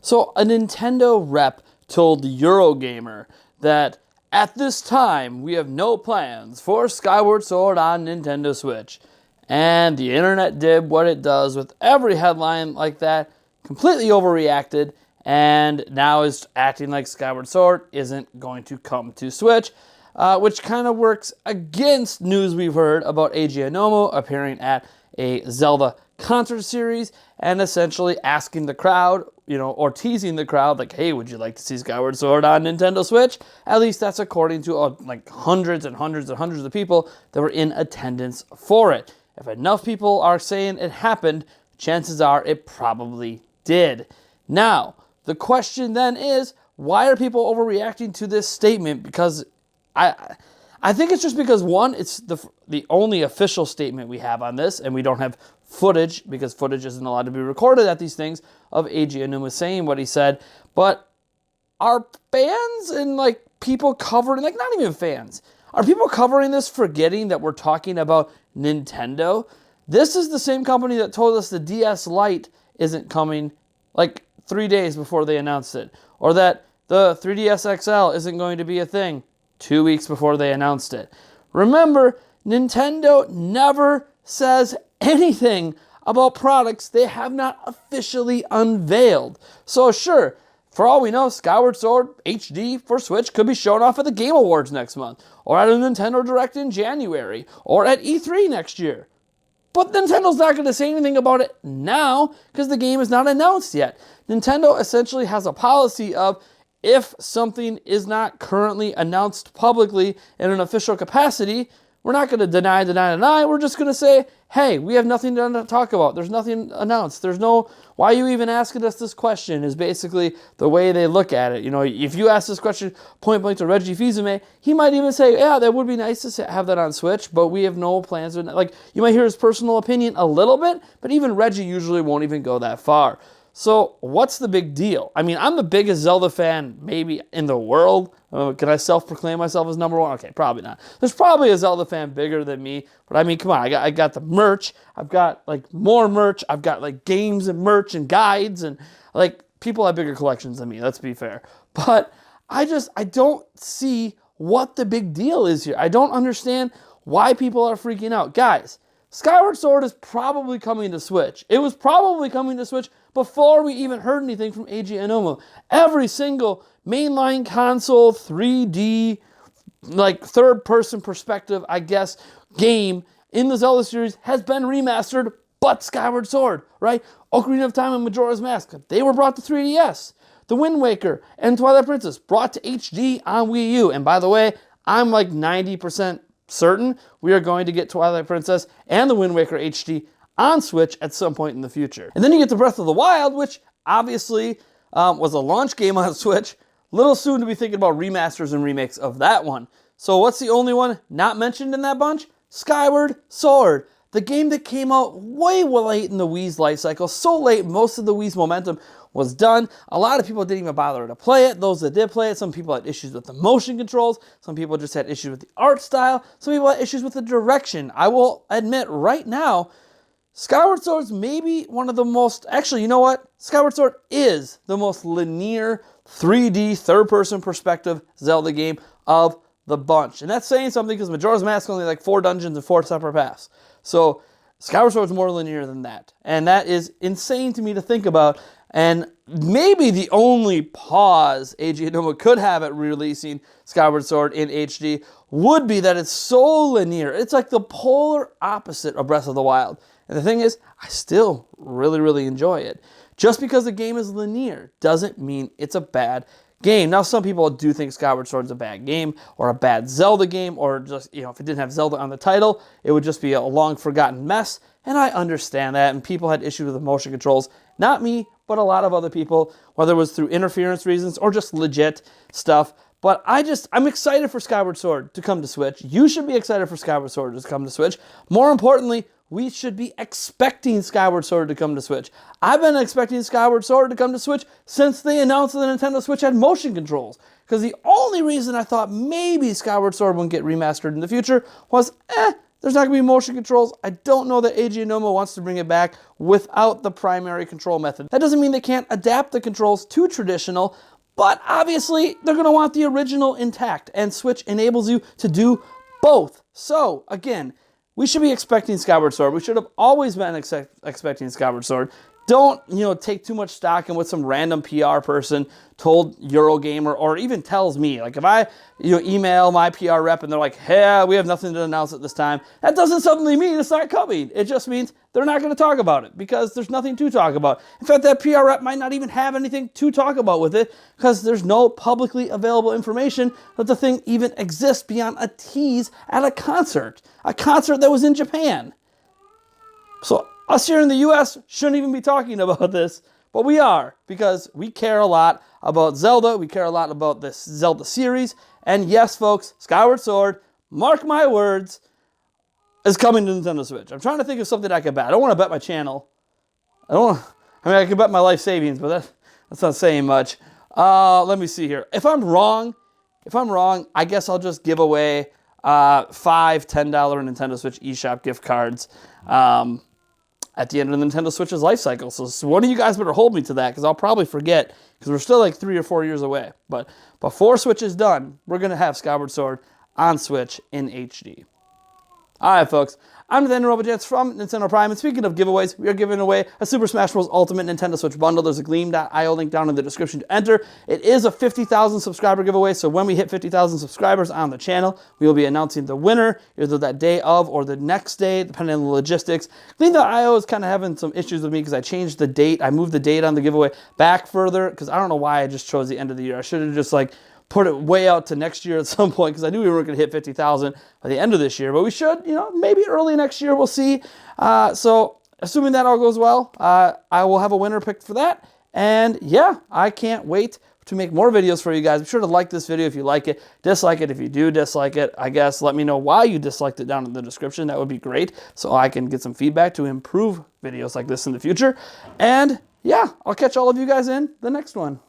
So a Nintendo rep told Eurogamer that at this time we have no plans for Skyward Sword on Nintendo Switch. And the internet did what it does with every headline like that, completely overreacted, and now is acting like Skyward Sword isn't going to come to Switch, which kind of works against news we've heard about Eiji Aonomo appearing at a Zelda concert series and essentially asking the crowd, or teasing the crowd, like, hey, would you like to see Skyward Sword on Nintendo Switch? At least that's according to hundreds and hundreds and hundreds of people that were in attendance for it. If enough people are saying it happened, chances are it probably did. Now, the question then is, why are people overreacting to this statement? Because I think it's just because, one, it's the only official statement we have on this, and we don't have footage, because footage isn't allowed to be recorded at these things, of Eiji Aonuma saying what he said. But are fans and people covering, not even fans, are people covering this forgetting that we're talking about Nintendo? This is the same company that told us the DS Lite isn't coming 3 days before they announced it, or that the 3DS XL isn't going to be a thing 2 weeks before they announced it. Remember, Nintendo never says anything about products they have not officially unveiled. So sure, for all we know, Skyward Sword HD for Switch could be shown off at the Game Awards next month, or at a Nintendo Direct in January, or at E3 next year. But Nintendo's not going to say anything about it now because the game is not announced yet. Nintendo essentially has a policy of, if something is not currently announced publicly in an official capacity, we're not going to deny. We're just going to say, hey, we have nothing to talk about. There's nothing announced. There's no, why are you even asking us this question, is basically the way they look at it. If you ask this question point blank to Reggie Fils-Aimé, he might even say, yeah, that would be nice to have that on Switch, but we have no plans. You might hear his personal opinion a little bit, but even Reggie usually won't even go that far. So what's the big deal? I'm the biggest Zelda fan maybe in the world. Can I self-proclaim myself as number one? Okay, probably not. There's probably a Zelda fan bigger than me, but come on, I got the merch. I've got more merch. I've got games and merch and guides, and people have bigger collections than me, let's be fair. But I don't see what the big deal is here. I don't understand why people are freaking out. Guys, Skyward Sword is probably coming to Switch. It was probably coming to Switch before we even heard anything from Eiji Aonuma. Every single mainline console, 3D, third-person perspective, game in the Zelda series has been remastered, but Skyward Sword, right? Ocarina of Time and Majora's Mask, they were brought to 3DS. The Wind Waker and Twilight Princess brought to HD on Wii U. And by the way, I'm 90% certain we are going to get Twilight Princess and the Wind Waker HD on Switch at some point in the future. And then you get the Breath of the Wild, which obviously was a launch game on Switch. Little soon to be thinking about remasters and remakes of that one. So what's the only one not mentioned in that bunch? Skyward Sword. The game that came out way late in the Wii's life cycle. So late, most of the Wii's momentum was done. A lot of people didn't even bother to play it. Those that did play it, some people had issues with the motion controls. Some people just had issues with the art style. Some people had issues with the direction. I will admit right now, Skyward Sword is maybe one of the most... Actually, you know what? Skyward Sword is the most linear 3D third-person perspective Zelda game of the bunch. And that's saying something because Majora's Mask only 4 dungeons and 4 separate paths. So Skyward Sword is more linear than that. And that is insane to me to think about. And maybe the only pause Eiji Aonuma could have at releasing Skyward Sword in HD would be that it's so linear. It's like the polar opposite of Breath of the Wild. And the thing is, I still really enjoy it. Just because the game is linear doesn't mean it's a bad game. Now, some people do think Skyward Sword is a bad game or a bad Zelda game, or just, if it didn't have Zelda on the title, it would just be a long forgotten mess. And I understand that. And people had issues with the motion controls. Not me, but a lot of other people, whether it was through interference reasons or just legit stuff. But I'm excited for Skyward Sword to come to Switch. You should be excited for Skyward Sword to come to Switch. More importantly, we should be expecting Skyward Sword to come to Switch. I've been expecting Skyward Sword to come to Switch since they announced that the Nintendo Switch had motion controls. Because the only reason I thought maybe Skyward Sword wouldn't get remastered in the future was, There's not going to be motion controls. I don't know that AG Onoma wants to bring it back without the primary control method. That doesn't mean they can't adapt the controls to traditional, but obviously they're going to want the original intact, and Switch enables you to do both. So again, we should be expecting Skyward Sword. We should have always been expecting Skyward Sword. Don't, take too much stock in what some random PR person told Eurogamer or even tells me. Like if I, email my PR rep and they're like, hey, we have nothing to announce at this time, that doesn't suddenly mean it's not coming. It just means they're not going to talk about it because there's nothing to talk about. In fact, that PR rep might not even have anything to talk about with it because there's no publicly available information that the thing even exists beyond a tease at a concert that was in Japan. So us here in the US shouldn't even be talking about this, but we are, because we care a lot about Zelda, we care a lot about this Zelda series, and yes, folks, Skyward Sword, mark my words, is coming to Nintendo Switch. I'm trying to think of something I could bet. I don't want to bet my channel. I could bet my life savings, but that's not saying much. Let me see here. If I'm wrong, I guess I'll just give away 5 $10 Nintendo Switch eShop gift cards at the end of the Nintendo Switch's life cycle. So one of you guys better hold me to that, because I'll probably forget, because we're still like 3 or 4 years away. But before Switch is done, we're going to have Skyward Sword on Switch in HD. All right, folks. I'm Nathaniel Robojets from Nintendo Prime, and speaking of giveaways, we are giving away a Super Smash Bros. Ultimate Nintendo Switch bundle. There's a Gleam.io link down in the description to enter. It is a 50,000 subscriber giveaway, so when we hit 50,000 subscribers on the channel, we will be announcing the winner either that day of or the next day, depending on the logistics. Gleam.io is kind of having some issues with me because I changed the date. I moved the date on the giveaway back further because I don't know why I just chose the end of the year. I should have just put it way out to next year at some point, because I knew we weren't going to hit 50,000 by the end of this year, but we should, maybe early next year, we'll see. So assuming that all goes well, I will have a winner picked for that. And yeah, I can't wait to make more videos for you guys. Be sure to like this video if you like it, dislike it if you do dislike it. I guess let me know why you disliked it down in the description. That would be great, so I can get some feedback to improve videos like this in the future. And yeah, I'll catch all of you guys in the next one.